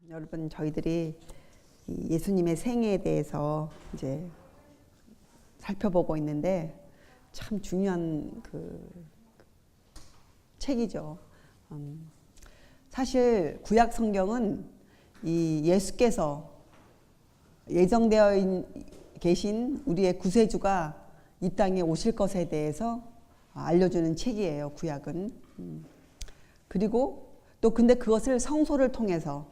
여러분, 저희들이 이 예수님의 생애에 대해서 이제 살펴보고 있는데 참 중요한 그 책이죠. 사실 구약 성경은 이 예수께서 예정되어 계신 우리의 구세주가 이 땅에 오실 것에 대해서 알려주는 책이에요, 구약은. 그리고 또 근데 그것을 성소를 통해서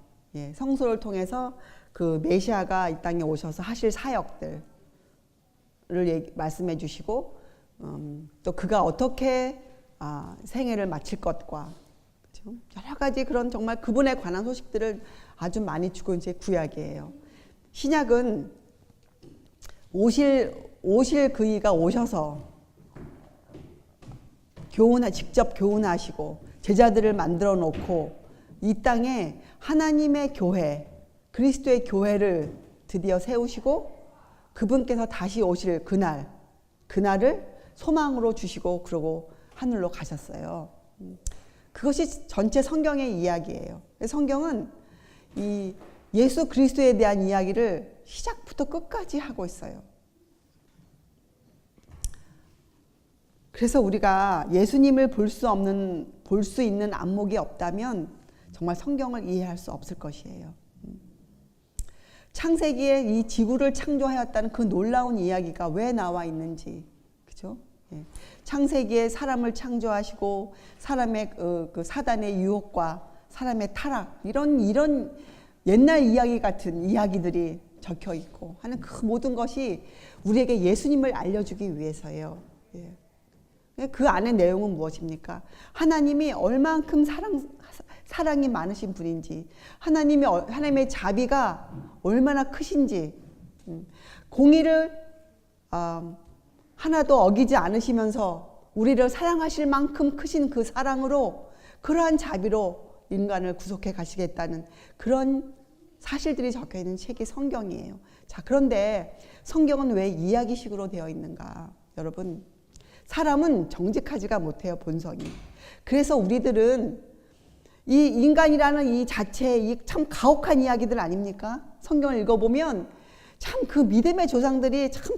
그 메시아가 이 땅에 오셔서 하실 사역들을 말씀해 주시고, 또 그가 어떻게 생애를 마칠 것과, 그렇죠? 여러 가지 그런 정말 그분에 관한 소식들을 아주 많이 주고 이제 구약이에요. 신약은 오실 그이가 오셔서 직접 교훈하시고 제자들을 만들어 놓고 이 땅에 하나님의 교회, 그리스도의 교회를 드디어 세우시고 그분께서 다시 오실 그날을 소망으로 주시고 그러고 하늘로 가셨어요. 그것이 전체 성경의 이야기예요. 성경은 이 예수 그리스도에 대한 이야기를 시작부터 끝까지 하고 있어요. 그래서 우리가 예수님을 볼 수 있는 안목이 없다면 정말 성경을 이해할 수 없을 것이에요. 창세기에 이 지구를 창조하였다는 그 놀라운 이야기가 왜 나와 있는지, 그죠? 창세기에 사람을 창조하시고 사람의 그 사단의 유혹과 사람의 타락, 이런 옛날 이야기 같은 이야기들이 적혀 있고 하는 그 모든 것이 우리에게 예수님을 알려주기 위해서예요. 그 안의 내용은 무엇입니까? 하나님이 얼만큼 사랑이 많으신 분인지, 하나님의 자비가 얼마나 크신지, 공의를 하나도 어기지 않으시면서 우리를 사랑하실 만큼 크신 그 사랑으로, 그러한 자비로 인간을 구속해 가시겠다는 그런 사실들이 적혀 있는 책이 성경이에요. 자, 그런데 성경은 왜 이야기식으로 되어 있는가? 여러분, 사람은 정직하지가 못해요, 본성이. 그래서 우리들은 이 인간이라는 이 자체의 참 가혹한 이야기들 아닙니까? 성경을 읽어보면 참 그 믿음의 조상들이 참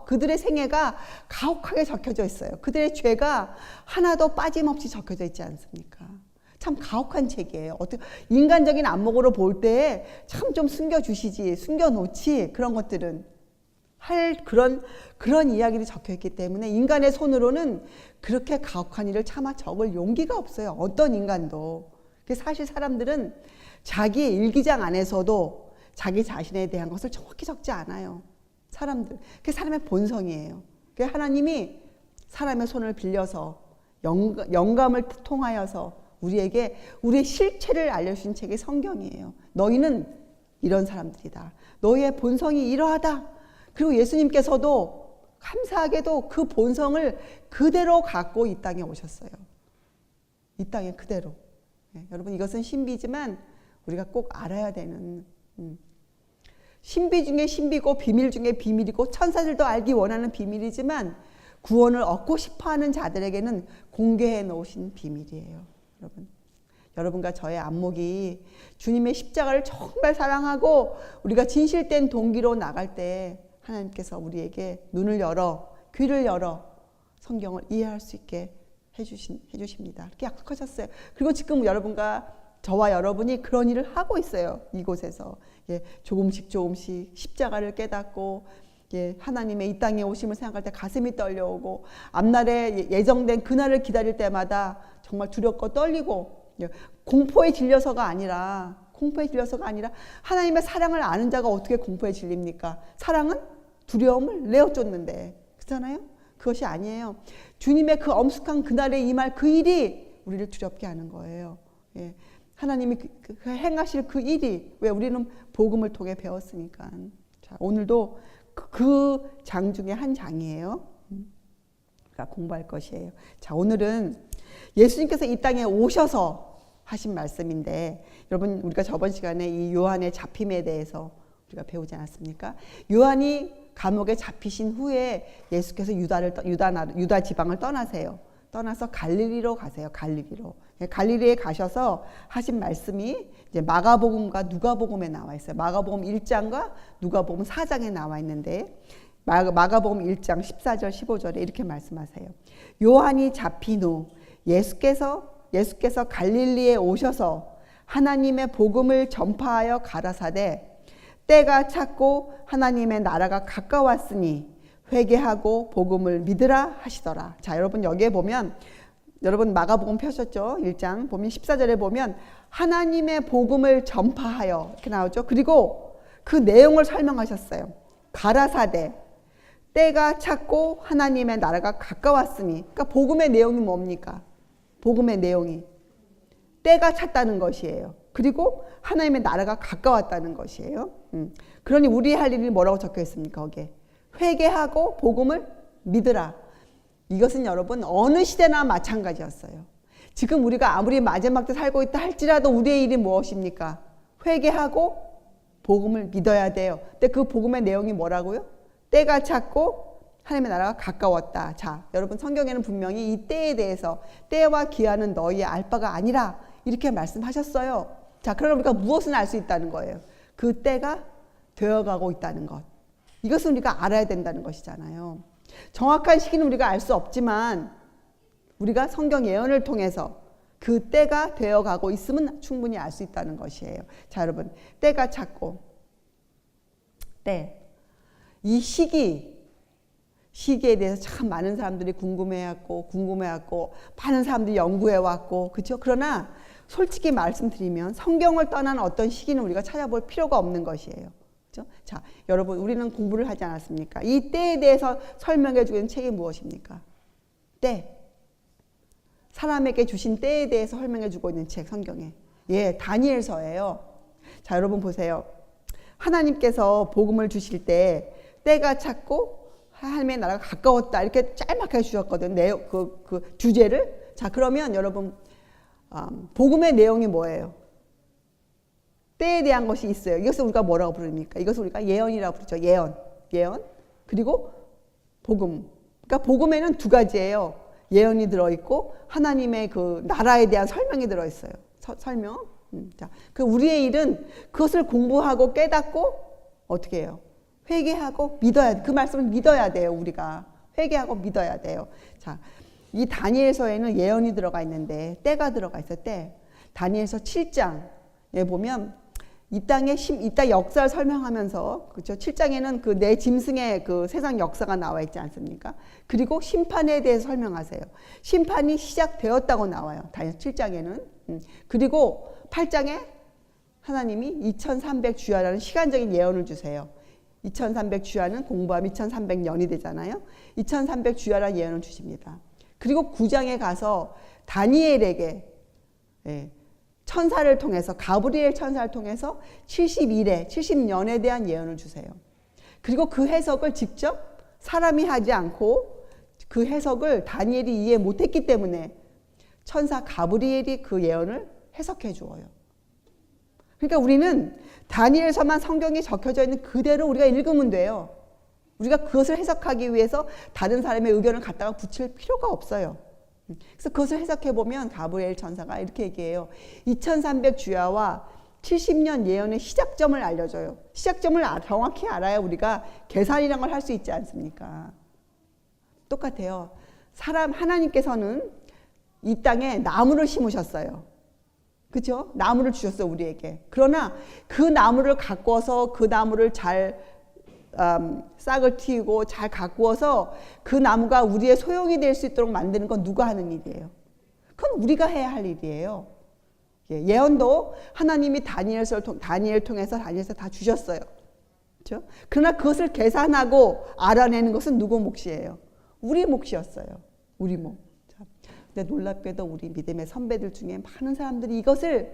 그들의 생애가 가혹하게 적혀져 있어요. 그들의 죄가 하나도 빠짐없이 적혀져 있지 않습니까? 참 가혹한 책이에요. 인간적인 안목으로 볼 때 참 좀 숨겨주시지, 숨겨놓지, 그런 것들은 그런 이야기들이 적혀 있기 때문에 인간의 손으로는 그렇게 가혹한 일을 차마 적을 용기가 없어요. 어떤 인간도. 사실 사람들은 자기 일기장 안에서도 자기 자신에 대한 것을 정확히 적지 않아요. 그게 사람의 본성이에요. 하나님이 사람의 손을 빌려서 영감을 통하여서 우리에게 우리의 실체를 알려주신 책이 성경이에요. 너희는 이런 사람들이다. 너희의 본성이 이러하다. 그리고 예수님께서도 감사하게도 그 본성을 그대로 갖고 이 땅에 오셨어요. 이 땅에 그대로. 여러분, 이것은 신비지만 우리가 꼭 알아야 되는, 신비 중에 신비고 비밀 중에 비밀이고 천사들도 알기 원하는 비밀이지만 구원을 얻고 싶어하는 자들에게는 공개해 놓으신 비밀이에요. 여러분과 저의 안목이 주님의 십자가를 정말 사랑하고 우리가 진실된 동기로 나갈 때 하나님께서 우리에게 눈을 열어, 귀를 열어 성경을 이해할 수 있게 해주십니다. 그렇게 약속하셨어요. 그리고 지금 저와 여러분이 그런 일을 하고 있어요. 이곳에서 조금씩 십자가를 깨닫고 하나님의 이 땅에 오심을 생각할 때 가슴이 떨려오고 앞날에 예정된 그날을 기다릴 때마다 정말 두렵고 떨리고 공포에 질려서가 아니라 하나님의 사랑을 아는 자가 어떻게 공포에 질립니까? 사랑은 두려움을 내어쫓는데, 그렇잖아요? 그것이 아니에요. 주님의 그 엄숙한 그날에 임할 그 일이 우리를 두렵게 하는 거예요. 하나님이 행하실 그 일이, 왜 우리는 복음을 통해 배웠으니까. 자, 오늘도 그 장 중에 한 장이에요. 우리가 공부할 것이에요. 자, 오늘은 예수님께서 이 땅에 오셔서 하신 말씀인데, 여러분, 우리가 저번 시간에 이 요한의 잡힘에 대해서 우리가 배우지 않았습니까? 요한이 감옥에 잡히신 후에 예수께서 유다 지방을 떠나세요. 떠나서 갈릴리로 가세요. 갈릴리로. 갈릴리에 가셔서 하신 말씀이 이제 마가복음과 누가복음에 나와 있어요. 마가복음 1장과 누가복음 4장에 나와 있는데 마가복음 1장 14절 15절에 이렇게 말씀하세요. 요한이 잡힌 후 예수께서 갈릴리에 오셔서 하나님의 복음을 전파하여 가라사대 때가 찼고 하나님의 나라가 가까웠으니 회개하고 복음을 믿으라 하시더라. 자, 여러분 여기에 보면 여러분 마가복음 펴셨죠? 1장 보면 14절에 보면 하나님의 복음을 전파하여 이렇게 나오죠. 그리고 그 내용을 설명하셨어요. 가라사대 때가 찼고 하나님의 나라가 가까웠으니, 그러니까 복음의 내용이 뭡니까? 복음의 내용이 때가 찼다는 것이에요. 그리고 하나님의 나라가 가까웠다는 것이에요. 그러니 우리 할 일이 뭐라고 적혀 있습니까? 거기에 회개하고 복음을 믿으라. 이것은 여러분 어느 시대나 마찬가지였어요. 지금 우리가 아무리 마지막 때 살고 있다 할지라도 우리의 일이 무엇입니까? 회개하고 복음을 믿어야 돼요. 근데 그 복음의 내용이 뭐라고요? 때가 찼고 하나님의 나라가 가까웠다. 자, 여러분 성경에는 분명히 이 때에 대해서 때와 기한은 너희의 알 바가 아니라 이렇게 말씀하셨어요. 자, 그럼 우리가 무엇을 알 수 있다는 거예요? 그 때가 되어가고 있다는 것. 이것은 우리가 알아야 된다는 것이잖아요. 정확한 시기는 우리가 알 수 없지만 우리가 성경 예언을 통해서 그 때가 되어가고 있으면 충분히 알 수 있다는 것이에요. 자, 여러분 때가 찼고 때. 이 시기에 대해서 참 많은 사람들이 궁금해왔고 많은 사람들이 연구해왔고 그렇죠? 그러나 솔직히 말씀드리면 성경을 떠난 어떤 시기는 우리가 찾아볼 필요가 없는 것이에요. 그렇죠? 자, 여러분 우리는 공부를 하지 않았습니까? 이 때에 대해서 설명해 주는 책이 무엇입니까? 때. 사람에게 주신 때에 대해서 설명해 주고 있는 책 성경에. 예, 다니엘서예요. 자, 여러분 보세요. 하나님께서 복음을 주실 때 때가 찼고 하나님의 나라가 가까웠다 이렇게 짤막하게 주셨거든. 내용 그 주제를. 자, 그러면 여러분 복음의 내용이 뭐예요? 때에 대한 것이 있어요. 이것을 우리가 뭐라고 부릅니까? 이것을 우리가 예언이라고 부르죠. 예언. 그리고 복음. 그러니까 복음에는 두 가지예요. 예언이 들어있고 하나님의 그 나라에 대한 설명이 들어있어요. 설명. 자, 그 우리의 일은 그것을 공부하고 깨닫고 어떻게 해요? 회개하고 믿어야 돼. 그 말씀을 믿어야 돼요. 우리가 회개하고 믿어야 돼요. 자, 이 다니엘서에는 예언이 들어가 있는데 때가 들어가 있어요. 때. 다니엘서 7장에 보면 이 땅 역사를 설명하면서 그렇죠. 7장에는 그 내 짐승의 그 세상 역사가 나와 있지 않습니까? 그리고 심판에 대해서 설명하세요. 심판이 시작되었다고 나와요. 다니엘 7장에는. 그리고 8장에 하나님이 2300 주야라는 시간적인 예언을 주세요. 2300 주야는 공부하면 2300년이 되잖아요. 2300 주야라는 예언을 주십니다. 그리고 9장에 가서 다니엘에게 천사를 통해서 가브리엘 천사를 통해서 70년에 대한 예언을 주세요. 그리고 그 해석을 직접 사람이 하지 않고 그 해석을 다니엘이 이해 못했기 때문에 천사 가브리엘이 그 예언을 해석해 주어요. 그러니까 우리는 다니엘서만 성경에 적혀져 있는 그대로 우리가 읽으면 돼요. 우리가 그것을 해석하기 위해서 다른 사람의 의견을 갖다가 붙일 필요가 없어요. 그래서 그것을 해석해 보면 가브리엘 천사가 이렇게 얘기해요. 2300 주야와 70년 예언의 시작점을 알려줘요. 시작점을 정확히 알아야 우리가 계산이란 걸 할 수 있지 않습니까? 똑같아요. 하나님께서는 이 땅에 나무를 심으셨어요. 그렇죠? 나무를 주셨어요, 우리에게. 그러나 그 나무를 가꿔서 그 나무를 잘 싹을 틔우고 잘 가꾸어서 그 나무가 우리의 소용이 될 수 있도록 만드는 건 누가 하는 일이에요? 그건 우리가 해야 할 일이에요. 예언도 하나님이 다니엘 통해서 다 주셨어요. 그렇죠? 그러나 그것을 계산하고 알아내는 것은 누구 몫이에요? 우리 몫이었어요. 우리 몫. 근데 놀랍게도 우리 믿음의 선배들 중에 많은 사람들이 이것을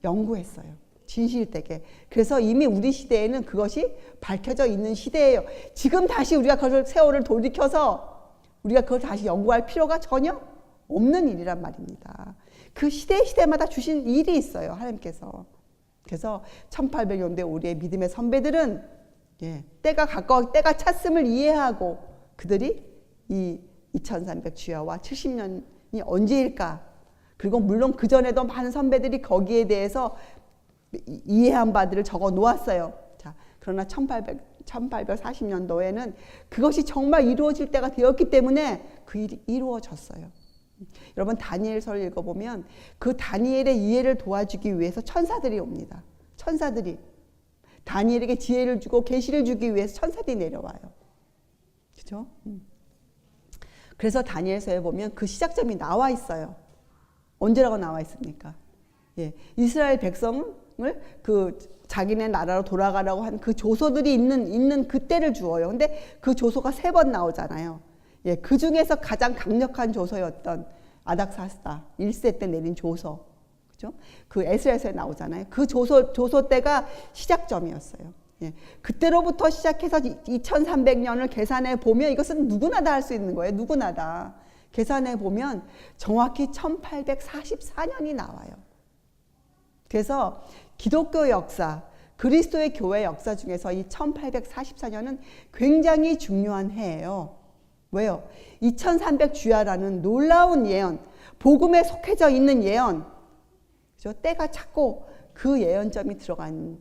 연구했어요. 진실되게. 그래서 이미 우리 시대에는 그것이 밝혀져 있는 시대예요. 지금 다시 우리가 그걸 세월을 돌이켜서 우리가 그걸 다시 연구할 필요가 전혀 없는 일이란 말입니다. 그 시대마다 주신 일이 있어요. 하나님께서. 그래서 1800년대 우리의 믿음의 선배들은 때가 찼음을 이해하고 그들이 이 2300 주야와 70년이 언제일까? 그리고 물론 그전에도 많은 선배들이 거기에 대해서 이해한 바들을 적어 놓았어요. 자, 그러나 1840년도에는 그것이 정말 이루어질 때가 되었기 때문에 그 일이 이루어졌어요. 여러분 다니엘서를 읽어보면 그 다니엘의 이해를 도와주기 위해서 천사들이 옵니다. 천사들이 다니엘에게 지혜를 주고 계시를 주기 위해서 천사들이 내려와요. 그죠? 그래서 다니엘서에 보면 그 시작점이 나와 있어요. 언제라고 나와 있습니까? 예, 이스라엘 백성을 그 자기네 나라로 돌아가라고 한 그 조소들이 있는 그때를 주어요. 근데 그 조소가 3번 나오잖아요. 예, 그 중에서 가장 강력한 조서였던 아닥사스다 1세 때 내린 조서, 그죠? 그 에스라에서에 나오잖아요. 그 조서 때가 시작점이었어요. 예, 그때로부터 시작해서 2300년을 계산해 보면 이것은 누구나 다 할 수 있는 거예요. 누구나 다 계산해 보면 정확히 1844년이 나와요. 그래서 기독교 역사, 그리스도의 교회 역사 중에서 이 1844년은 굉장히 중요한 해예요. 왜요? 2300주야라는 놀라운 예언, 복음에 속해져 있는 예언, 그죠? 때가 찾고 그 예언점이 들어간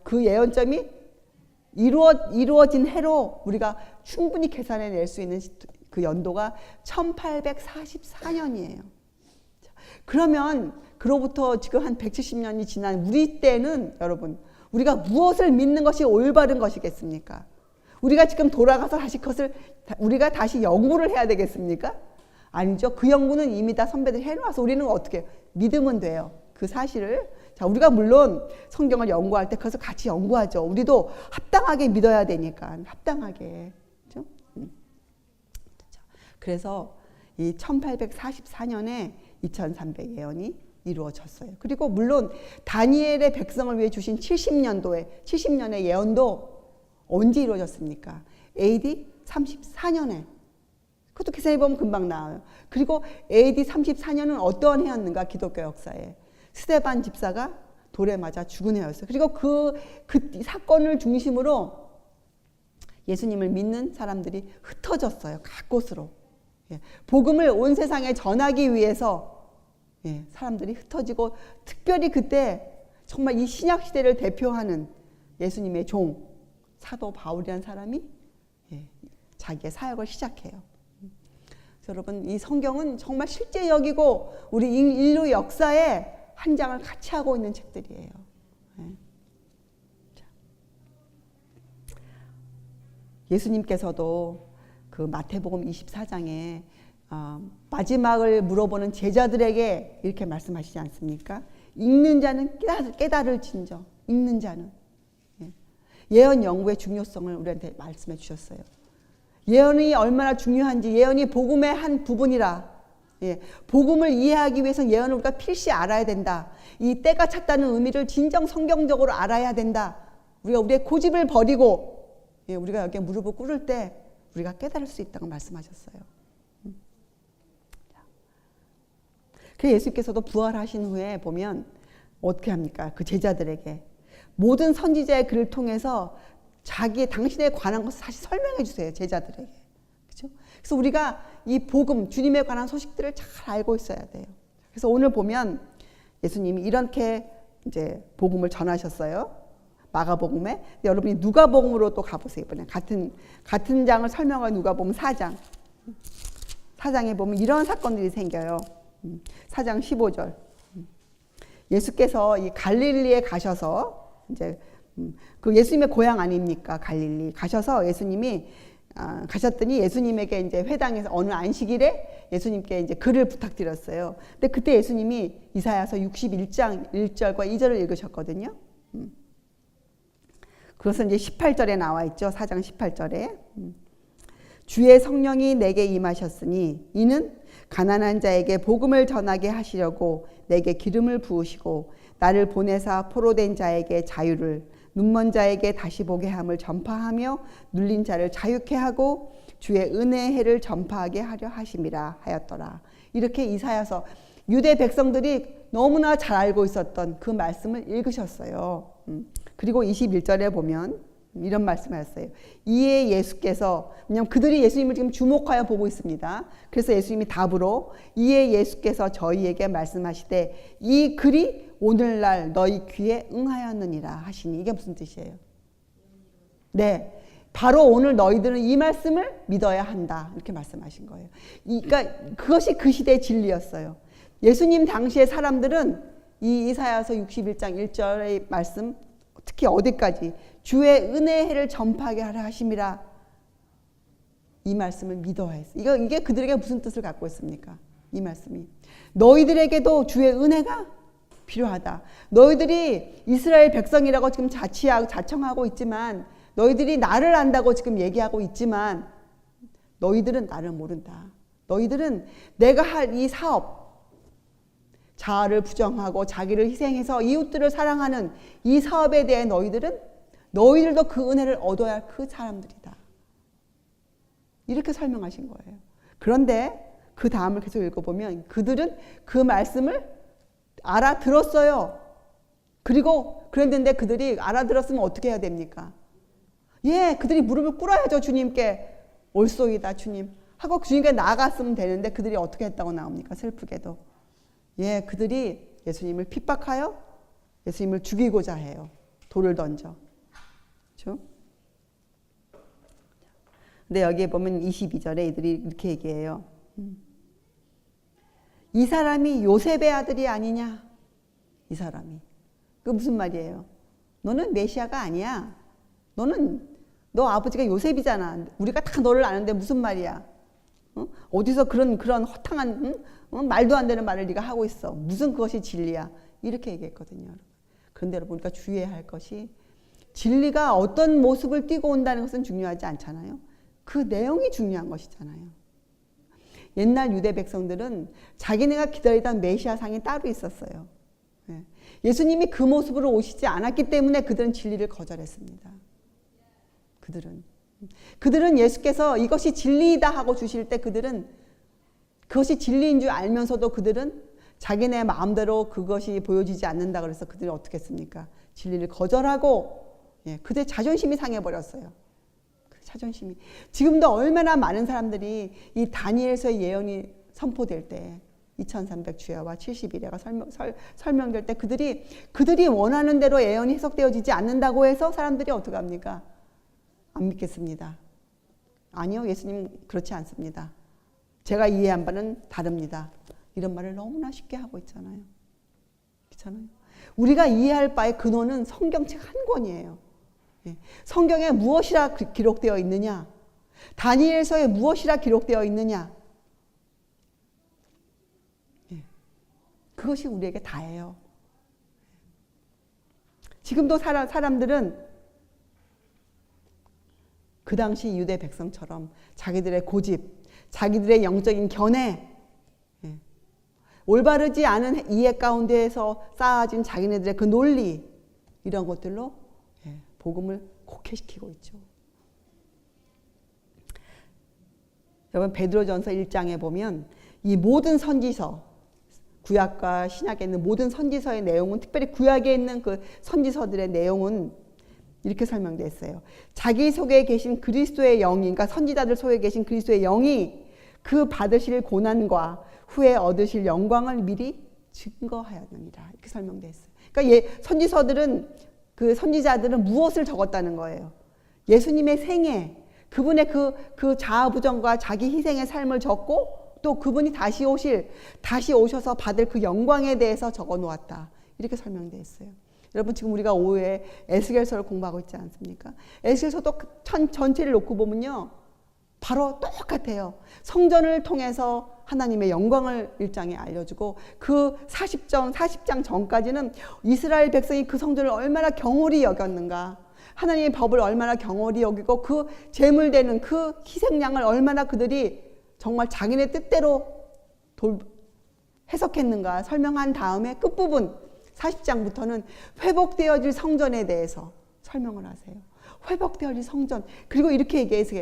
그 예언점이 이루어진 해로 우리가 충분히 계산해낼 수 있는 그 연도가 1844년이에요. 그러면 그로부터 지금 한 170년이 지난 우리 때는 여러분 우리가 무엇을 믿는 것이 올바른 것이겠습니까? 우리가 지금 돌아가서 다시 그것을 우리가 다시 연구를 해야 되겠습니까? 아니죠. 그 연구는 이미 다 선배들이 해놓아서 우리는 어떻게 믿으면 돼요. 그 사실을. 자, 우리가 물론 성경을 연구할 때 그것을 같이 연구하죠. 우리도 합당하게 믿어야 되니까 합당하게. 그렇죠? 그래서 이 1844년에 2300 예언이 이루어졌어요. 그리고 물론 다니엘의 백성을 위해 주신 70년의 예언도 언제 이루어졌습니까? AD 34년에. 그것도 계산해 보면 금방 나와요. 그리고 AD 34년은 어떠한 해였는가? 기독교 역사에 스데반 집사가 돌에 맞아 죽은 해였어요. 그리고 그 사건을 중심으로 예수님을 믿는 사람들이 흩어졌어요. 각 곳으로. 복음을 온 세상에 전하기 위해서 사람들이 흩어지고, 특별히 그때 정말 이 신약 시대를 대표하는 예수님의 종 사도 바울이라는 사람이 자기의 사역을 시작해요. 그래서 여러분, 이 성경은 정말 실제적이고 우리 인류 역사에 한 장을 같이 하고 있는 책들이에요. 예수님께서도 그 마태복음 24장에 마지막을 물어보는 제자들에게 이렇게 말씀하시지 않습니까? 읽는 자는 깨달을진저. 읽는 자는. 예언 연구의 중요성을 우리한테 말씀해 주셨어요. 예언이 얼마나 중요한지, 예언이 복음의 한 부분이라. 복음을 이해하기 위해서 예언을 우리가 필시 알아야 된다. 이 때가 찼다는 의미를 진정 성경적으로 알아야 된다. 우리가 우리의 고집을 버리고 우리가 여기에 무릎을 꿇을 때 우리가 깨달을 수 있다고 말씀하셨어요. 그래서 예수님께서도 부활하신 후에 보면 어떻게 합니까? 그 제자들에게 모든 선지자의 글을 통해서 당신에 관한 것을 다시 설명해 주세요. 제자들에게. 그렇죠? 그래서 우리가 이 복음, 주님에 관한 소식들을 잘 알고 있어야 돼요. 그래서 오늘 보면 예수님이 이렇게 이제 복음을 전하셨어요. 마가복음에. 여러분이 누가복음으로 또 가보세요. 이번에 같은 장을 설명할 누가복음 4장. 4장에 보면 이런 사건들이 생겨요. 4장 15절. 예수께서 이 갈릴리에 가셔서 이제 그 예수님의 고향 아닙니까? 갈릴리 가셔서 예수님이 가셨더니 예수님에게 이제 회당에서 어느 안식일에 예수님께 이제 글을 부탁드렸어요. 근데 그때 예수님이 이사야서 61장 1절과 2절을 읽으셨거든요. 그것은 이제 18절에 나와 있죠. 4장 18절에. 주의 성령이 내게 임하셨으니 이는 가난한 자에게 복음을 전하게 하시려고 내게 기름을 부으시고 나를 보내사 포로된 자에게 자유를, 눈먼 자에게 다시 보게 함을 전파하며 눌린 자를 자유케 하고 주의 은혜의 해를 전파하게 하려 하심이라 하였더라. 이렇게 이사야서 유대 백성들이 너무나 잘 알고 있었던 그 말씀을 읽으셨어요. 그리고 21절에 보면 이런 말씀하셨어요. 이에 예수께서, 왜냐하면 그들이 예수님을 지금 주목하여 보고 있습니다. 그래서 예수님이 답으로 이에 예수께서 저희에게 말씀하시되 이 글이 오늘날 너희 귀에 응하였느니라 하시니, 이게 무슨 뜻이에요? 네, 바로 오늘 너희들은 이 말씀을 믿어야 한다, 이렇게 말씀하신 거예요. 그러니까 그것이 그 시대의 진리였어요. 예수님 당시의 사람들은 이 이사야서 61장 1절의 말씀, 특히 어디까지 주의 은혜의 해를 전파하게 하라 하심이라, 이 말씀을 믿어야 했어요. 이게 그들에게 무슨 뜻을 갖고 있습니까? 이 말씀이 너희들에게도 주의 은혜가 필요하다. 너희들이 이스라엘 백성이라고 지금 자청하고 있지만, 너희들이 나를 안다고 지금 얘기하고 있지만 너희들은 나를 모른다. 너희들은 내가 할 이 사업, 자아를 부정하고 자기를 희생해서 이웃들을 사랑하는 이 사업에 대해 너희들도 그 은혜를 얻어야 할 그 사람들이다, 이렇게 설명하신 거예요. 그런데 그 다음을 계속 읽어보면 그들은 그 말씀을 알아들었어요. 그리고 그랬는데 그들이 알아들었으면 어떻게 해야 됩니까? 그들이 무릎을 꿇어야죠. 주님께 올소이다 주님 하고 주님께 나아갔으면 되는데 그들이 어떻게 했다고 나옵니까? 슬프게도 그들이 예수님을 핍박하여 예수님을 죽이고자 해요. 돌을 던져. 그렇죠? 근데 여기에 보면 22절에 이들이 이렇게 얘기해요. 이 사람이 요셉의 아들이 아니냐? 이 사람이. 그 무슨 말이에요? 너는 메시아가 아니야. 너 아버지가 요셉이잖아. 우리가 다 너를 아는데 무슨 말이야? 어디서 그런 허탕한 말도 안 되는 말을 네가 하고 있어. 무슨 그것이 진리야? 이렇게 얘기했거든요. 그런데 여러분, 우리가 주의해야 할 것이, 진리가 어떤 모습을 띠고 온다는 것은 중요하지 않잖아요. 그 내용이 중요한 것이잖아요. 옛날 유대 백성들은 자기네가 기다리던 메시아상이 따로 있었어요. 예수님이 그 모습으로 오시지 않았기 때문에 그들은 진리를 거절했습니다. 그들은 예수께서 이것이 진리이다 하고 주실 때 그들은 그것이 진리인 줄 알면서도 그들은 자기네 마음대로 그것이 보여지지 않는다 그래서 그들이 어떻게 했습니까? 진리를 거절하고 그들의 자존심이 상해버렸어요. 그 자존심이. 지금도 얼마나 많은 사람들이 이 다니엘서의 예언이 선포될 때 2300주야와 70일야가 설명될 때 그들이 원하는 대로 예언이 해석되어지지 않는다고 해서 사람들이 어떻게 합니까? 안 믿겠습니다. 아니요, 예수님 그렇지 않습니다. 제가 이해한 바는 다릅니다. 이런 말을 너무나 쉽게 하고 있잖아요. 그렇잖아요. 우리가 이해할 바의 근원은 성경책 한 권이에요. 성경에 무엇이라 기록되어 있느냐? 다니엘서에 무엇이라 기록되어 있느냐? 그것이 우리에게 다예요. 지금도 사람들은 그 당시 유대 백성처럼 자기들의 고집, 자기들의 영적인 견해, 올바르지 않은 이해 가운데에서 쌓아진 자기네들의 그 논리, 이런 것들로 복음을 곡해시키고 있죠. 여러분, 베드로전서 1장에 보면 이 모든 선지서, 구약과 신약에 있는 모든 선지서의 내용은, 특별히 구약에 있는 그 선지서들의 내용은 이렇게 설명되어 있어요. 자기 속에 계신 그리스도의 영이, 그러니까 선지자들 속에 계신 그리스도의 영이 그 받으실 고난과 후에 얻으실 영광을 미리 증거하였느니라, 이렇게 설명되어 있어요. 그러니까 선지서들은, 그 선지자들은 무엇을 적었다는 거예요? 예수님의 생애, 그분의 그 자아부정과 자기 희생의 삶을 적고, 또 그분이 다시 오셔서 받을 그 영광에 대해서 적어 놓았다, 이렇게 설명되어 있어요. 여러분, 지금 우리가 오후에 에스겔서를 공부하고 있지 않습니까? 에스겔서도 전체를 놓고 보면요, 바로 똑같아요. 성전을 통해서 하나님의 영광을 1장에 알려주고, 그 40장 전까지는 이스라엘 백성이 그 성전을 얼마나 경홀히 여겼는가, 하나님의 법을 얼마나 경홀히 여기고 그 제물되는 그 희생양을 얼마나 그들이 정말 자기네 뜻대로 해석했는가 설명한 다음에 끝부분 40장부터는 회복되어질 성전에 대해서 설명을 하세요. 회복되어질 성전. 그리고 이렇게 얘기해서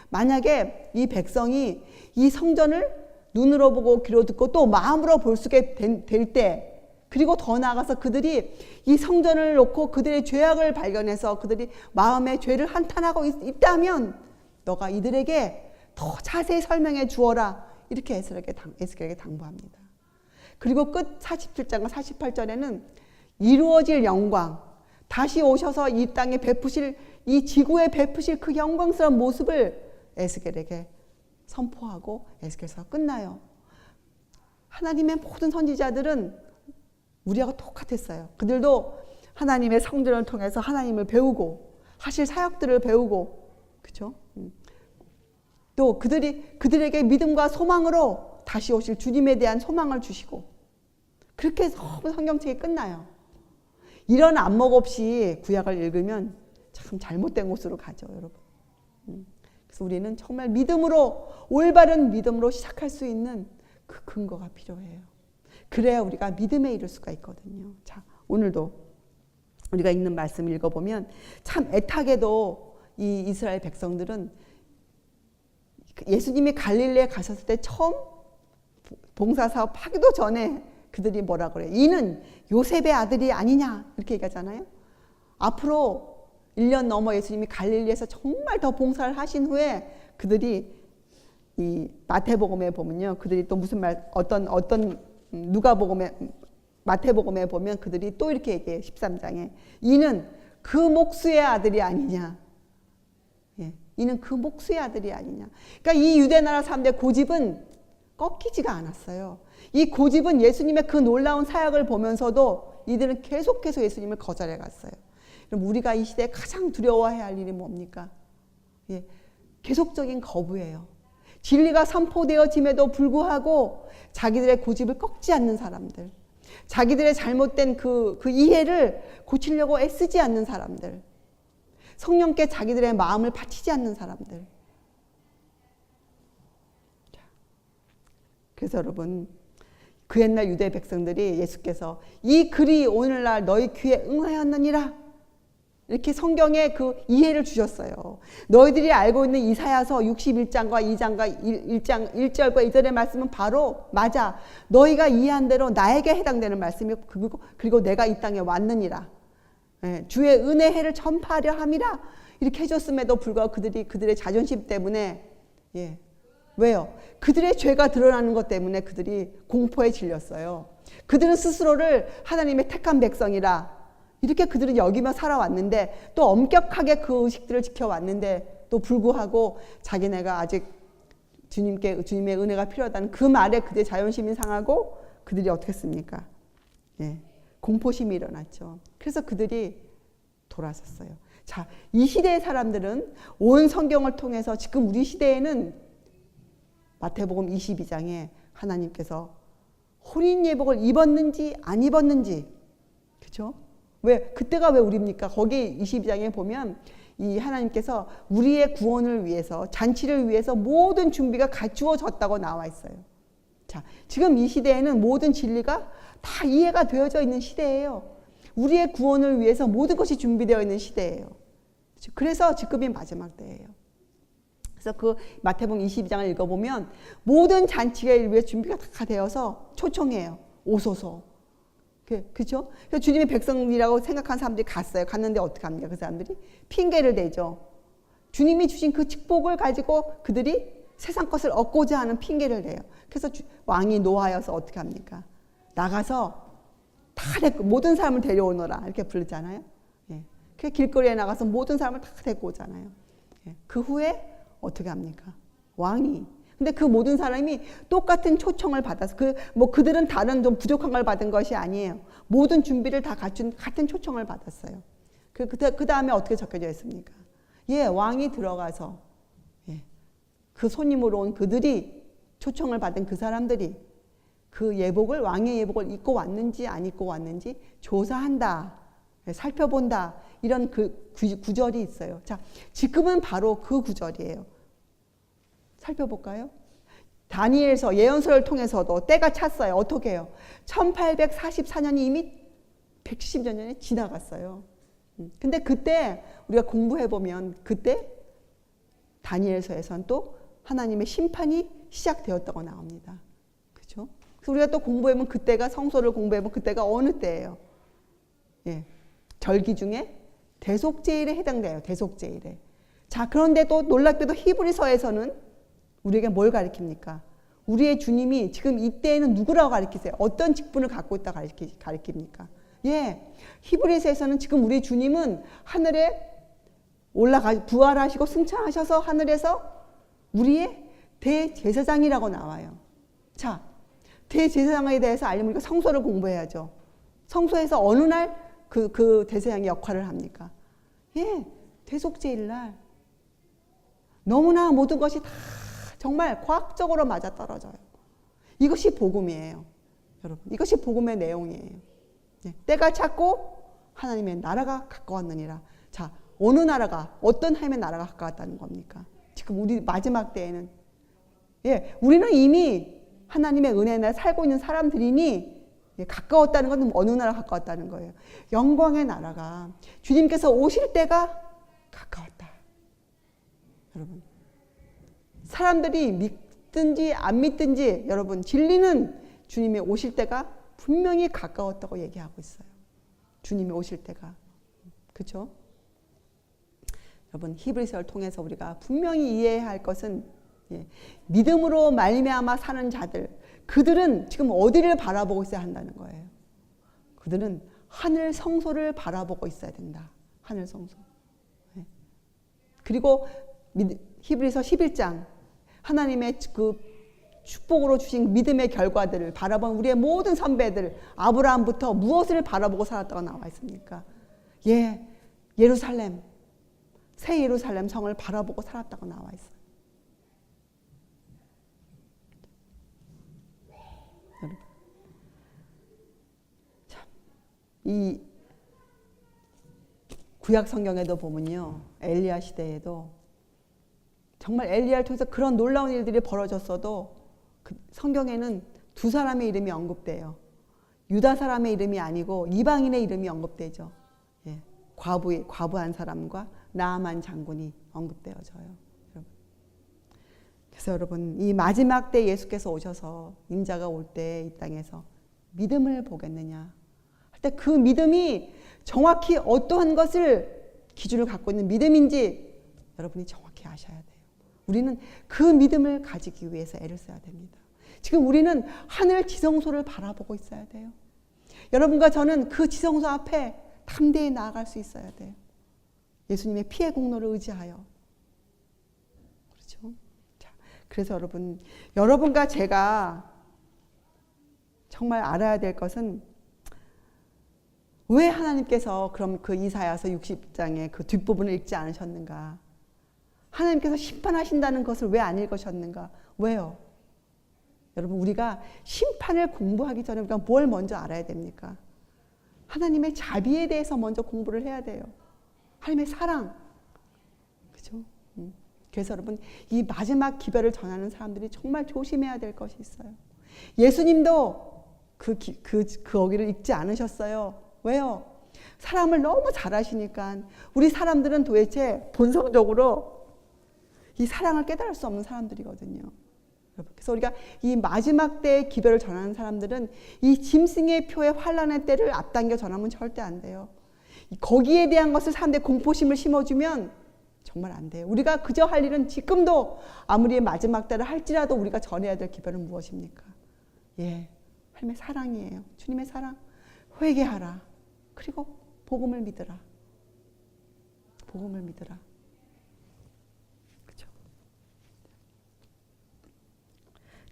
만약에 이 백성이 이 성전을 눈으로 보고 귀로 듣고 또 마음으로 볼 수 있게 될 때, 그리고 더 나아가서 그들이 이 성전을 놓고 그들의 죄악을 발견해서 그들이 마음의 죄를 한탄하고 있다면 너가 이들에게 더 자세히 설명해 주어라. 이렇게 에스겔에게 당부합니다. 그리고 끝 47장과 48절에는 이루어질 영광, 다시 오셔서 이 땅에 베푸실, 이 지구에 베푸실 그 영광스러운 모습을 에스겔에게 선포하고 에스겔서가 끝나요. 하나님의 모든 선지자들은 우리하고 똑같았어요. 그들도 하나님의 성전을 통해서 하나님을 배우고 하실 사역들을 배우고, 그렇죠? 또 그들에게 믿음과 소망으로 다시 오실 주님에 대한 소망을 주시고, 그렇게 해서 성경책이 끝나요. 이런 안목 없이 구약을 읽으면 참 잘못된 곳으로 가죠, 여러분. 그래서 우리는 정말 믿음으로, 올바른 믿음으로 시작할 수 있는 그 근거가 필요해요. 그래야 우리가 믿음에 이를 수가 있거든요. 자, 오늘도 우리가 읽는 말씀을 읽어보면 참 애타게도 이 이스라엘 백성들은 예수님이 갈릴리에 가셨을 때 처음 봉사사업 하기도 전에 그들이 뭐라 그래요? 이는 요셉의 아들이 아니냐 이렇게 얘기하잖아요. 앞으로 1년 넘어 예수님이 갈릴리에서 정말 더 봉사를 하신 후에 그들이 이 마태복음에 보면요, 그들이 또 무슨 말 어떤 누가복음에 마태복음에 보면 그들이 또 이렇게 얘기해요. 13장에 이는 그 목수의 아들이 아니냐. 예, 이는 그 목수의 아들이 아니냐. 그러니까 이 유대나라 사람들의 고집은 꺾이지가 않았어요. 이 고집은 예수님의 그 놀라운 사역을 보면서도 이들은 계속해서 예수님을 거절해 갔어요. 그럼 우리가 이 시대에 가장 두려워해야 할 일이 뭡니까? 예, 계속적인 거부예요. 진리가 선포되어짐에도 불구하고 자기들의 고집을 꺾지 않는 사람들, 자기들의 잘못된 그 이해를 고치려고 애쓰지 않는 사람들, 성령께 자기들의 마음을 바치지 않는 사람들. 그래서 여러분, 그 옛날 유대 백성들이 예수께서 이 글이 오늘날 너희 귀에 응하였느니라 이렇게 성경에 그 이해를 주셨어요. 너희들이 알고 있는 이사야서 61장과 2장과 1절과 2절의 말씀은 바로 맞아. 너희가 이해한 대로 나에게 해당되는 말씀이고 그리고 내가 이 땅에 왔느니라. 예, 주의 은혜의 해를 전파하려 함이라. 이렇게 해줬음에도 불구하고 그들의 자존심 때문에, 예, 왜요? 그들의 죄가 드러나는 것 때문에 그들이 공포에 질렸어요. 그들은 스스로를 하나님의 택한 백성이라 이렇게 그들은 여기며 살아왔는데, 또 엄격하게 그 의식들을 지켜왔는데 또 불구하고 자기네가 아직 주님의 은혜가 필요하다는 그 말에 그들의 자존심이 상하고 그들이 어떻게 했습니까? 예, 공포심이 일어났죠. 그래서 그들이 돌아섰어요. 자, 이 시대의 사람들은 온 성경을 통해서 지금 우리 시대에는 마태복음 22장에 하나님께서 혼인 예복을 입었는지 안 입었는지, 그렇죠? 그때가 왜 우리입니까? 거기 22장에 보면 이 하나님께서 우리의 구원을 위해서, 잔치를 위해서 모든 준비가 갖추어졌다고 나와 있어요. 자, 지금 이 시대에는 모든 진리가 다 이해가 되어져 있는 시대예요. 우리의 구원을 위해서 모든 것이 준비되어 있는 시대예요. 그래서 지금이 마지막 때예요. 그래서 그 마태복음 22장을 읽어보면 모든 잔치가 위해 준비가 다 되어서 초청해요. 오소서. 그렇죠? 그래서 주님의 백성이라고 생각한 사람들이 갔는데 어떻게 합니까? 그 사람들이 핑계를 대죠. 주님이 주신 그 축복을 가지고 그들이 세상 것을 얻고자 하는 핑계를 대요. 그래서 왕이 노하여서 어떻게 합니까? 나가서 모든 사람을 데려오너라 이렇게 부르잖아요. 예. 그 길거리에 나가서 모든 사람을 다 데리고 오잖아요. 예. 그 후에 어떻게 합니까? 왕이. 근데 그 모든 사람이 똑같은 초청을 받아서 그들은 다른 좀 부족한 걸 받은 것이 아니에요. 모든 준비를 다 갖춘 같은 초청을 받았어요. 그 다음에 어떻게 적혀져 있습니까? 예, 왕이 들어가서, 예, 그 손님으로 온 그들이, 초청을 받은 그 사람들이 그 예복을, 왕의 예복을 입고 왔는지 안 입고 왔는지 조사한다, 살펴본다, 이런 그 구절이 있어요. 자, 지금은 바로 그 구절이에요. 살펴볼까요? 다니엘서 예언서를 통해서도 때가 찼어요. 어떻게 해요? 1844년이 이미 170년 전에 지나갔어요. 근데 그때 우리가 공부해보면 그때 다니엘서에서는 또 하나님의 심판이 시작되었다고 나옵니다. 그렇죠? 그래서 우리가 또 공부해보면 그때가 성소를 공부해보면 그때가 어느 때예요? 예, 절기 중에 대속제일에 해당돼요. 대속제일에. 자, 그런데 또 놀랍게도 히브리서에서는 우리에게 뭘 가리킵니까? 우리의 주님이 지금 이때에는 누구라고 가리키세요? 어떤 직분을 갖고 있다 가리킵니까? 예, 히브리서에서는 지금 우리 주님은 하늘에 부활하시고 승천하셔서 하늘에서 우리의 대제사장이라고 나와요. 자, 대제사장에 대해서 알려면 성소를 공부해야죠. 성소에서 어느 날 그 대제사장의 역할을 합니까? 예, 대속제일 날. 너무나 모든 것이 다 정말 과학적으로 맞아떨어져요. 이것이 복음이에요. 여러분, 이것이 복음의 내용이에요. 예, 때가 찼고 하나님의 나라가 가까웠느니라. 자, 어느 나라가, 어떤 하나님의 나라가 가까웠다는 겁니까? 지금 우리 마지막 때에는, 예, 우리는 이미 하나님의 은혜의 나라에 살고 있는 사람들이니, 예, 가까웠다는 건 어느 나라가 가까웠다는 거예요? 영광의 나라가, 주님께서 오실 때가 가까웠다. 여러분, 사람들이 믿든지 안 믿든지 여러분, 진리는 주님이 오실 때가 분명히 가까웠다고 얘기하고 있어요. 주님이 오실 때가. 그렇죠? 여러분, 히브리서를 통해서 우리가 분명히 이해해야 할 것은, 예, 믿음으로 말미암아 사는 자들, 그들은 지금 어디를 바라보고 있어야 한다는 거예요. 그들은 하늘 성소를 바라보고 있어야 된다. 하늘 성소. 예. 그리고 히브리서 11장, 하나님의 그 축복으로 주신 믿음의 결과들을 바라본 우리의 모든 선배들, 아브라함부터 무엇을 바라보고 살았다고 나와 있습니까? 예, 예루살렘, 새 예루살렘 성을 바라보고 살았다고 나와 있어요. 여러분, 참, 이 구약 성경에도 보면요, 엘리야 시대에도 정말 엘리야를 통해서 그런 놀라운 일들이 벌어졌어도 그 성경에는 두 사람의 이름이 언급돼요. 유다 사람의 이름이 아니고 이방인의 이름이 언급되죠. 예, 과부한 사람과 나아만 장군이 언급되어져요. 여러분. 그래서 여러분, 이 마지막 때 예수께서 오셔서 인자가 올 때 이 땅에서 믿음을 보겠느냐 할 때 그 믿음이 정확히 어떠한 것을 기준을 갖고 있는 믿음인지 여러분이 정확히 아셔야 돼요. 우리는 그 믿음을 가지기 위해서 애를 써야 됩니다. 지금 우리는 하늘 지성소를 바라보고 있어야 돼요. 여러분과 저는 그 지성소 앞에 담대히 나아갈 수 있어야 돼요. 예수님의 피의 공로를 의지하여. 그렇죠? 자, 그래서 여러분과 제가 정말 알아야 될 것은, 왜 하나님께서 그럼 그 이사야서 60장의 그 뒷부분을 읽지 않으셨는가? 하나님께서 심판하신다는 것을 왜 안 읽으셨는가? 왜요? 여러분, 우리가 심판을 공부하기 전에 우리가 뭘 먼저 알아야 됩니까? 하나님의 자비에 대해서 먼저 공부를 해야 돼요. 하나님의 사랑. 그죠? 그래서 여러분, 이 마지막 기별을 전하는 사람들이 정말 조심해야 될 것이 있어요. 예수님도 거기를 읽지 않으셨어요. 왜요? 사람을 너무 잘 아시니까. 우리 사람들은 도대체 본성적으로 이 사랑을 깨달을 수 없는 사람들이거든요. 그래서 우리가 이 마지막 때의 기별을 전하는 사람들은 이 짐승의 표의 환란의 때를 앞당겨 전하면 절대 안 돼요. 거기에 대한 것을 사람들의 공포심을 심어주면 정말 안 돼요. 우리가 그저 할 일은 지금도 아무리 마지막 때를 할지라도 우리가 전해야 될 기별은 무엇입니까? 예, 하나님의 사랑이에요. 주님의 사랑. 회개하라. 그리고 복음을 믿으라. 복음을 믿으라. 그렇죠?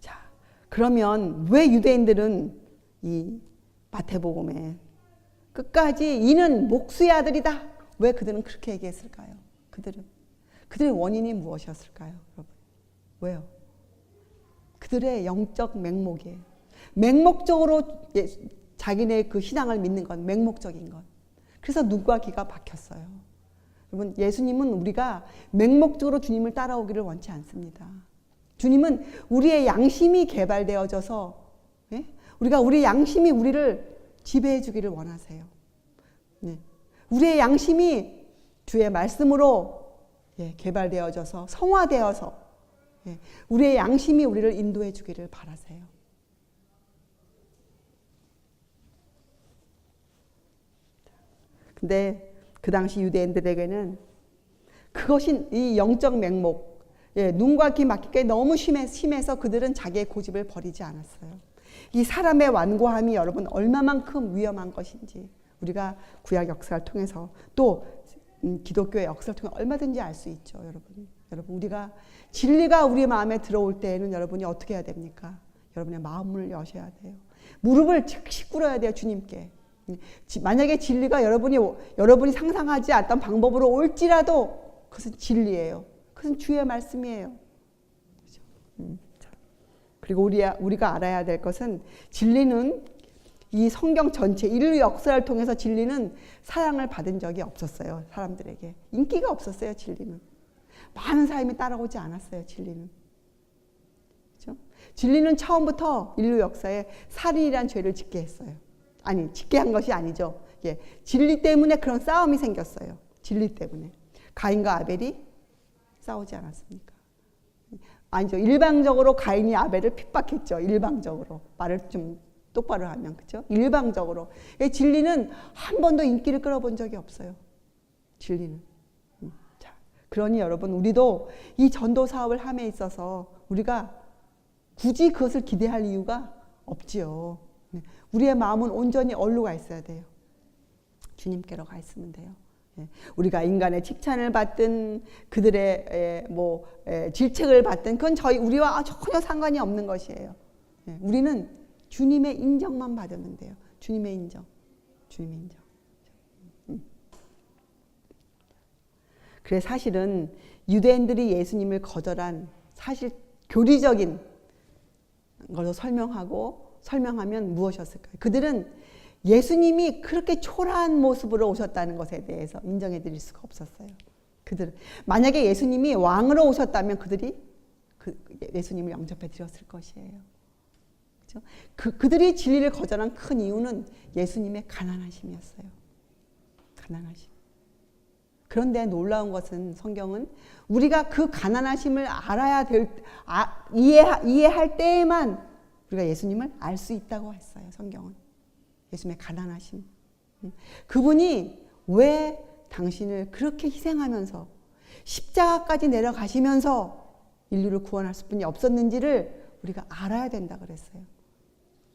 자, 그러면 왜 유대인들은 이 마태복음에 끝까지 이는 목수의 아들이다, 왜 그들은 그렇게 얘기했을까요? 그들의 원인이 무엇이었을까요, 여러분? 왜요? 그들의 영적 맹목이에요. 맹목적으로 자기네 그 신앙을 믿는 건 맹목적인 것. 그래서 눈과 귀가 박혔어요. 여러분, 예수님은 우리가 맹목적으로 주님을 따라오기를 원치 않습니다. 주님은 우리의 양심이 개발되어져서, 예? 우리의 양심이 우리를 지배해 주기를 원하세요. 네. 우리의 양심이 주의 말씀으로, 예, 개발되어져서 성화되어서, 예, 우리의 양심이 우리를 인도해 주기를 바라세요. 근데 그 당시 유대인들에게는 그것이 이 영적 맹목, 눈과 귀 막히게 너무 심해서 그들은 자기의 고집을 버리지 않았어요. 이 사람의 완고함이 여러분 얼마만큼 위험한 것인지 우리가 구약 역사를 통해서 또 기독교의 역사를 통해 얼마든지 알 수 있죠. 여러분 우리가 진리가 우리 마음에 들어올 때에는 여러분이 어떻게 해야 됩니까? 여러분의 마음을 여셔야 돼요. 무릎을 즉시 꿇어야 돼요. 주님께. 만약에 진리가 여러분이 상상하지 않던 방법으로 올지라도 그것은 진리예요. 그것은 주의 말씀이에요. 그렇죠? 그리고 우리가 알아야 될 것은 진리는 이 성경 전체 인류 역사를 통해서 진리는 사랑을 받은 적이 없었어요. 사람들에게 인기가 없었어요. 진리는 많은 사람이 따라오지 않았어요. 진리는 그렇죠? 진리는 처음부터 인류 역사에 살인이란 죄를 짓게 했어요. 아니 짓게 한 것이 아니죠. 진리 때문에 그런 싸움이 생겼어요. 진리 때문에 가인과 아벨이 싸우지 않았습니까? 아니죠. 일방적으로 가인이 아벨을 핍박했죠. 일방적으로 말을 좀 똑바로 하면 그렇죠? 일방적으로. 진리는 한 번도 인기를 끌어본 적이 없어요. 진리는. 자, 그러니 여러분 우리도 이 전도 사업을 함에 있어서 우리가 굳이 그것을 기대할 이유가 없지요. 우리의 마음은 온전히 어디로 가 있어야 돼요? 주님께로 가 있으면 돼요. 우리가 인간의 칭찬을 받든 그들의 질책을 받든 그건 우리와 전혀 상관이 없는 것이에요. 우리는 주님의 인정만 받으면 돼요. 주님의 인정. 그래 사실은 유대인들이 예수님을 거절한 사실 교리적인 걸로 설명하면 무엇이었을까요? 그들은 예수님이 그렇게 초라한 모습으로 오셨다는 것에 대해서 인정해 드릴 수가 없었어요. 그들은 만약에 예수님이 왕으로 오셨다면 그들이 예수님을 영접해 드렸을 것이에요. 그렇죠? 그들이 진리를 거절한 큰 이유는 예수님의 가난하심이었어요. 가난하심. 그런데 놀라운 것은 성경은 우리가 그 가난하심을 이해할 때에만 우리가 예수님을 알 수 있다고 했어요. 성경은. 예수님의 가난하심. 그분이 왜 당신을 그렇게 희생하면서 십자가까지 내려가시면서 인류를 구원할 수뿐이 없었는지를 우리가 알아야 된다 그랬어요.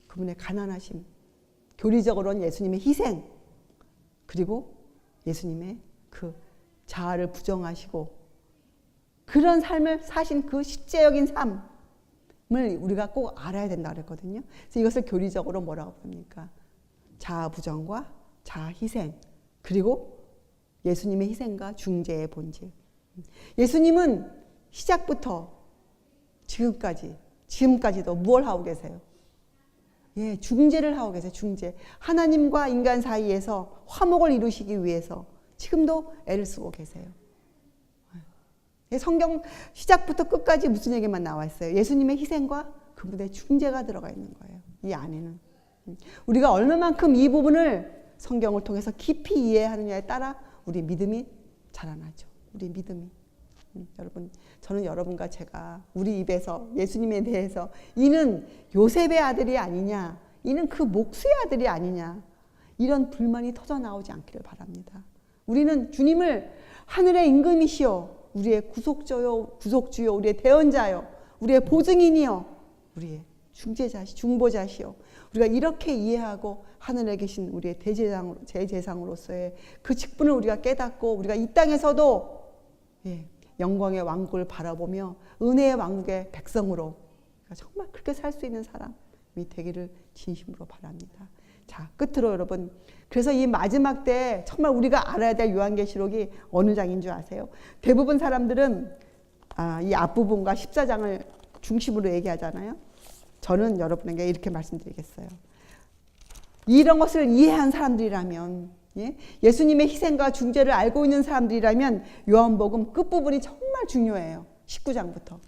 그분의 가난하심, 교리적으로는 예수님의 희생, 그리고 예수님의 그 자아를 부정하시고 그런 삶을 사신 그 실제적인 삶을 우리가 꼭 알아야 된다 그랬거든요. 그래서 이것을 교리적으로 뭐라고 부릅니까? 자아 부정과 자아 희생, 그리고 예수님의 희생과 중재의 본질. 예수님은 시작부터 지금까지도 무엇을 하고 계세요? 중재를 하고 계세요. 중재. 하나님과 인간 사이에서 화목을 이루시기 위해서 지금도 애를 쓰고 계세요. 성경 시작부터 끝까지 무슨 얘기만 나와 있어요? 예수님의 희생과 그분의 중재가 들어가 있는 거예요. 이 안에는. 우리가 얼마만큼 이 부분을 성경을 통해서 깊이 이해하느냐에 따라 우리 믿음이 자라나죠. 우리 믿음이. 여러분, 저는 여러분과 제가 우리 입에서 예수님에 대해서 이는 요셉의 아들이 아니냐, 이는 그 목수의 아들이 아니냐, 이런 불만이 터져 나오지 않기를 바랍니다. 우리는 주님을 하늘의 임금이시오, 우리의 구속주요, 우리의 대언자요, 우리의 보증인이요, 우리의 중보자시오. 우리가 이렇게 이해하고 하늘에 계신 우리의 대제사장으로서의 그 직분을 우리가 깨닫고 우리가 이 땅에서도 영광의 왕국을 바라보며 은혜의 왕국의 백성으로 정말 그렇게 살 수 있는 사람이 되기를 진심으로 바랍니다. 자, 끝으로 여러분, 그래서 이 마지막 때 정말 우리가 알아야 될 요한계시록이 어느 장인 줄 아세요? 대부분 사람들은 이 앞부분과 14장을 중심으로 얘기하잖아요. 저는 여러분에게 이렇게 말씀드리겠어요. 이런 것을 이해한 사람들이라면, 예수님의 희생과 중재를 알고 있는 사람들이라면 요한복음 끝부분이 정말 중요해요. 19장부터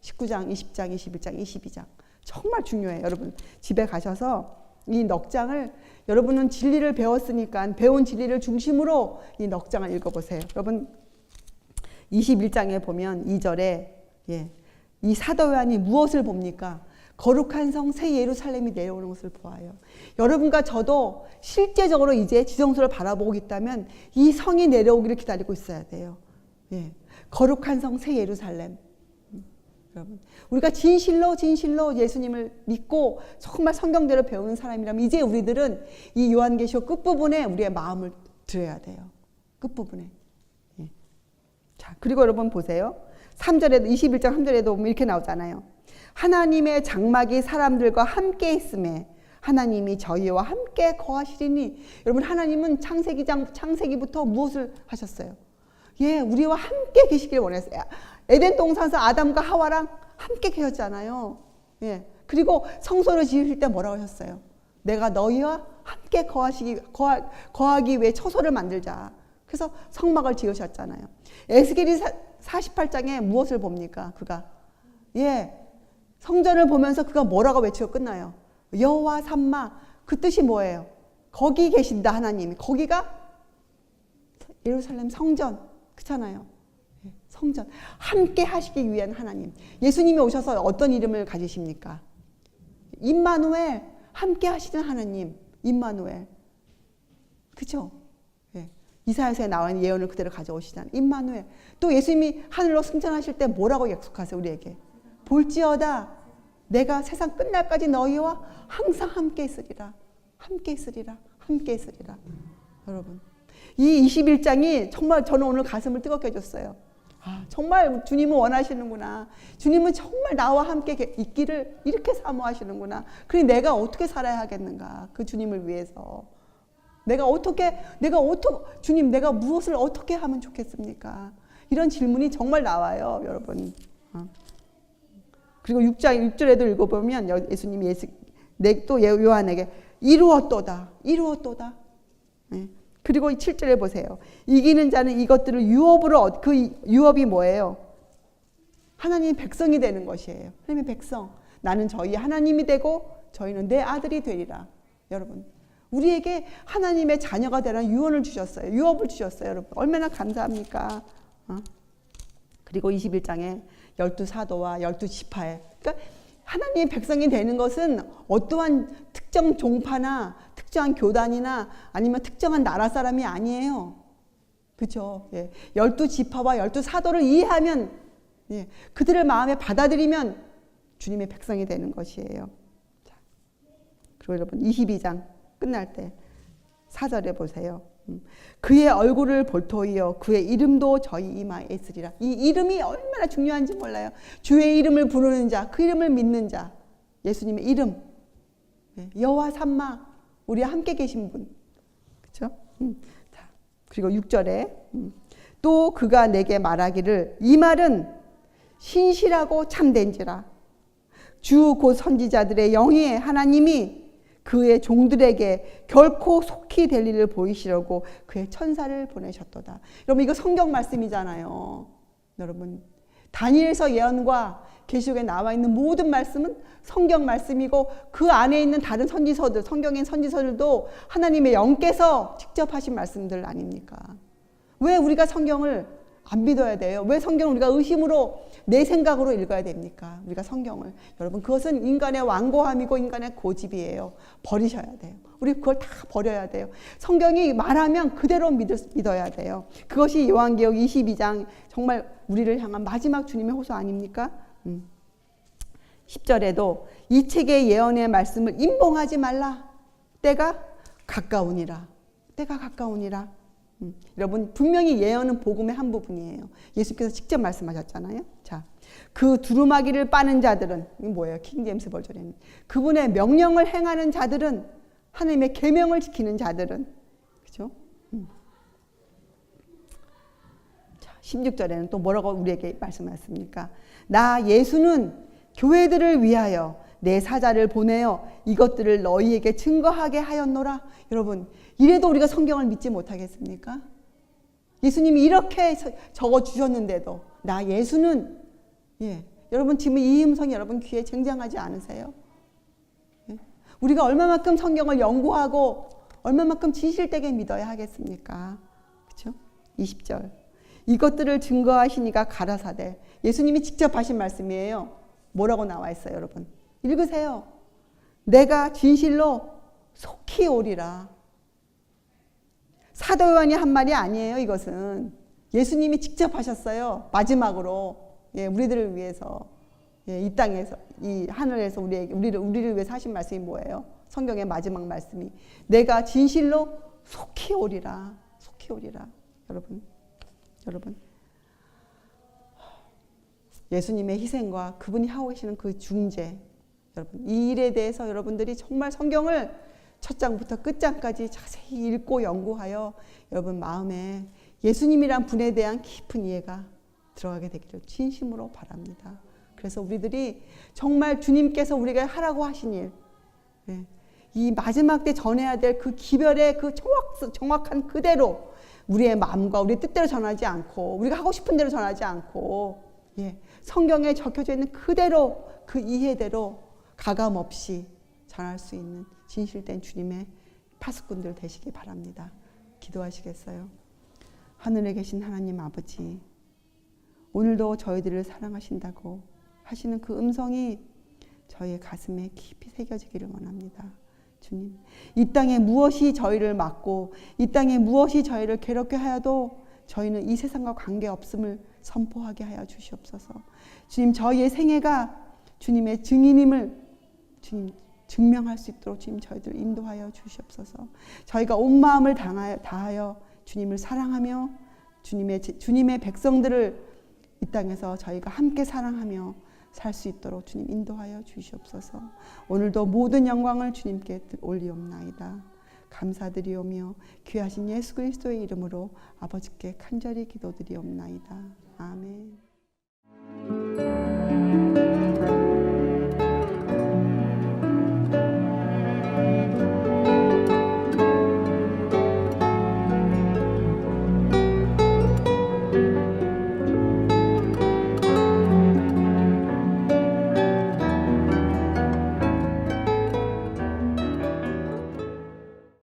19장, 20장, 21장, 22장 정말 중요해요. 여러분 집에 가셔서 이 넉 장을, 여러분은 진리를 배웠으니까 배운 진리를 중심으로 이 넉 장을 읽어보세요. 여러분 21장에 보면 2절에 이 사도 요한이 무엇을 봅니까? 거룩한 성 새 예루살렘이 내려오는 것을 보아요. 여러분과 저도 실제적으로 이제 지성소를 바라보고 있다면 이 성이 내려오기를 기다리고 있어야 돼요. 예. 거룩한 성 새 예루살렘. 여러분, 우리가 진실로 예수님을 믿고 정말 성경대로 배우는 사람이라면 이제 우리들은 이 요한계시록 끝부분에 우리의 마음을 들여야 돼요. 끝부분에. 예. 자, 그리고 여러분 보세요. 3절에도 21장 3절에도 보면 이렇게 나오잖아요. 하나님의 장막이 사람들과 함께 있음에 하나님이 저희와 함께 거하시리니. 여러분, 하나님은 창세기부터 무엇을 하셨어요? 예, 우리와 함께 계시길 원했어요. 에덴 동산에서 아담과 하와랑 함께 계셨잖아요. 예. 그리고 성소를 지으실 때 뭐라고 하셨어요? 내가 너희와 함께 거하기 위해 처소를 만들자. 그래서 성막을 지으셨잖아요. 에스겔이 48장에 무엇을 봅니까? 그가 예, 성전을 보면서 그가 뭐라고 외치고 끝나요? 여호와 삼마. 그 뜻이 뭐예요? 거기 계신다 하나님이. 거기가 예루살렘 성전. 그렇잖아요. 성전. 함께 하시기 위한 하나님. 예수님이 오셔서 어떤 이름을 가지십니까? 임마누엘. 함께 하시는 하나님. 임마누엘. 그렇죠? 예. 이사야서에 나와 있는 예언을 그대로 가져오시잖아요. 임마누엘. 또 예수님이 하늘로 승천하실 때 뭐라고 약속하세요? 우리에게. 볼지어다 내가 세상 끝날까지 너희와 항상 함께 있으리라. 함께 있으리라. 함께 있으리라. 여러분, 이 21장이 정말 저는 오늘 가슴을 뜨겁게 해줬어요. 아, 정말 주님은 원하시는구나. 주님은 정말 나와 함께 있기를 이렇게 사모하시는구나. 그러니 내가 어떻게 살아야 하겠는가? 그 주님을 위해서. 주님, 내가 무엇을 어떻게 하면 좋겠습니까? 이런 질문이 정말 나와요, 여러분. 그리고 6절에도 읽어보면 예수님이 또 요한에게 이루었도다. 네. 그리고 7절에 보세요. 이기는 자는 이것들을 유업으로 그 유업이 뭐예요? 하나님의 백성이 되는 것이에요. 하나님의 백성. 나는 저희 하나님이 되고 저희는 내 아들이 되리라. 여러분, 우리에게 하나님의 자녀가 되라는 유언을 주셨어요. 유업을 주셨어요. 여러분, 얼마나 감사합니까? 그리고 21장에 12사도와 12지파에, 그러니까 하나님의 백성이 되는 것은 어떠한 특정 종파나 특정한 교단이나 아니면 특정한 나라 사람이 아니에요. 그렇죠? 예. 12지파와 12사도를 이해하면, 예, 그들을 마음에 받아들이면 주님의 백성이 되는 것이에요. 자, 그리고 여러분 22장 끝날 때 4절에 보세요. 그의 얼굴을 볼 터이요 그의 이름도 저희 이마에 있으리라. 이 이름이 얼마나 중요한지 몰라요. 주의 이름을 부르는 자, 그 이름을 믿는 자, 예수님의 이름, 여호와 삼마, 우리와 함께 계신 분, 그렇죠? 자, 그리고 6절에 또 그가 내게 말하기를 이 말은 신실하고 참된지라. 주 곧 선지자들의 영이 하나님이 그의 종들에게 결코 속히 될 일을 보이시려고 그의 천사를 보내셨도다. 여러분, 이거 성경 말씀이잖아요. 여러분, 다니엘서 예언과 계시록에 나와 있는 모든 말씀은 성경 말씀이고 그 안에 있는 다른 선지서들, 성경의 선지서들도 하나님의 영께서 직접 하신 말씀들 아닙니까? 왜 우리가 성경을 안 믿어야 돼요? 왜 성경을 우리가 의심으로 내 생각으로 읽어야 됩니까? 우리가 성경을. 여러분, 그것은 인간의 완고함이고 인간의 고집이에요. 버리셔야 돼요. 우리 그걸 다 버려야 돼요. 성경이 말하면 그대로 믿어야 돼요. 그것이 요한계시록 22장 정말 우리를 향한 마지막 주님의 호소 아닙니까? 10절에도 이 책의 예언의 말씀을 임봉하지 말라. 때가 가까우니라. 때가 가까우니라. 여러분, 분명히 예언은 복음의 한 부분이에요. 예수께서 직접 말씀하셨잖아요. 자, 그 두루마기를 빠는 자들은, 이게 뭐예요? 킹제임스 버전에는 그분의 명령을 행하는 자들은, 하나님의 계명을 지키는 자들은, 그죠? 자, 16절에는 또 뭐라고 우리에게 말씀하셨습니까? 나 예수는 교회들을 위하여 내 사자를 보내어 이것들을 너희에게 증거하게 하였노라. 여러분, 이래도 우리가 성경을 믿지 못하겠습니까? 예수님이 이렇게 적어주셨는데도 나 예수는, 예, 여러분 지금 이 음성이 여러분 귀에 쟁쟁하지 않으세요? 예? 우리가 얼마만큼 성경을 연구하고 얼마만큼 진실되게 믿어야 하겠습니까? 그렇죠? 20절 이것들을 증거하시니가 가라사대. 예수님이 직접 하신 말씀이에요. 뭐라고 나와 있어요, 여러분? 읽으세요. 내가 진실로 속히 오리라. 사도 요한이 한 말이 아니에요. 이것은 예수님이 직접 하셨어요. 마지막으로 우리들을 위해서 이 땅에서 이 하늘에서 우리를 위해서 하신 말씀이 뭐예요? 성경의 마지막 말씀이 내가 진실로 속히 오리라. 속히 오리라. 여러분 예수님의 희생과 그분이 하고 계시는 그 중재, 여러분 이 일에 대해서 여러분들이 정말 성경을 첫 장부터 끝장까지 자세히 읽고 연구하여 여러분 마음에 예수님이란 분에 대한 깊은 이해가 들어가게 되기를 진심으로 바랍니다. 그래서 우리들이 정말 주님께서 우리가 하라고 하신 일, 이 마지막 때 전해야 될 그 기별의 그 정확한 그대로 우리의 마음과 우리의 뜻대로 전하지 않고 우리가 하고 싶은 대로 전하지 않고 성경에 적혀져 있는 그대로 그 이해대로 가감 없이 전할 수 있는 진실된 주님의 파수꾼들 되시기 바랍니다. 기도하시겠어요? 하늘에 계신 하나님 아버지, 오늘도 저희들을 사랑하신다고 하시는 그 음성이 저희의 가슴에 깊이 새겨지기를 원합니다. 주님, 이 땅에 무엇이 저희를 막고 이 땅에 무엇이 저희를 괴롭게 하여도 저희는 이 세상과 관계없음을 선포하게 하여 주시옵소서. 주님, 저희의 생애가 주님의 증인임을 주님 증명할 수 있도록 주님 저희들 인도하여 주시옵소서. 저희가 온 마음을 다하여 주님을 사랑하며 주님의 백성들을 이 땅에서 저희가 함께 사랑하며 살 수 있도록 주님 인도하여 주시옵소서. 오늘도 모든 영광을 주님께 올리옵나이다. 감사드리오며 귀하신 예수 그리스도의 이름으로 아버지께 간절히 기도드리옵나이다. 아멘.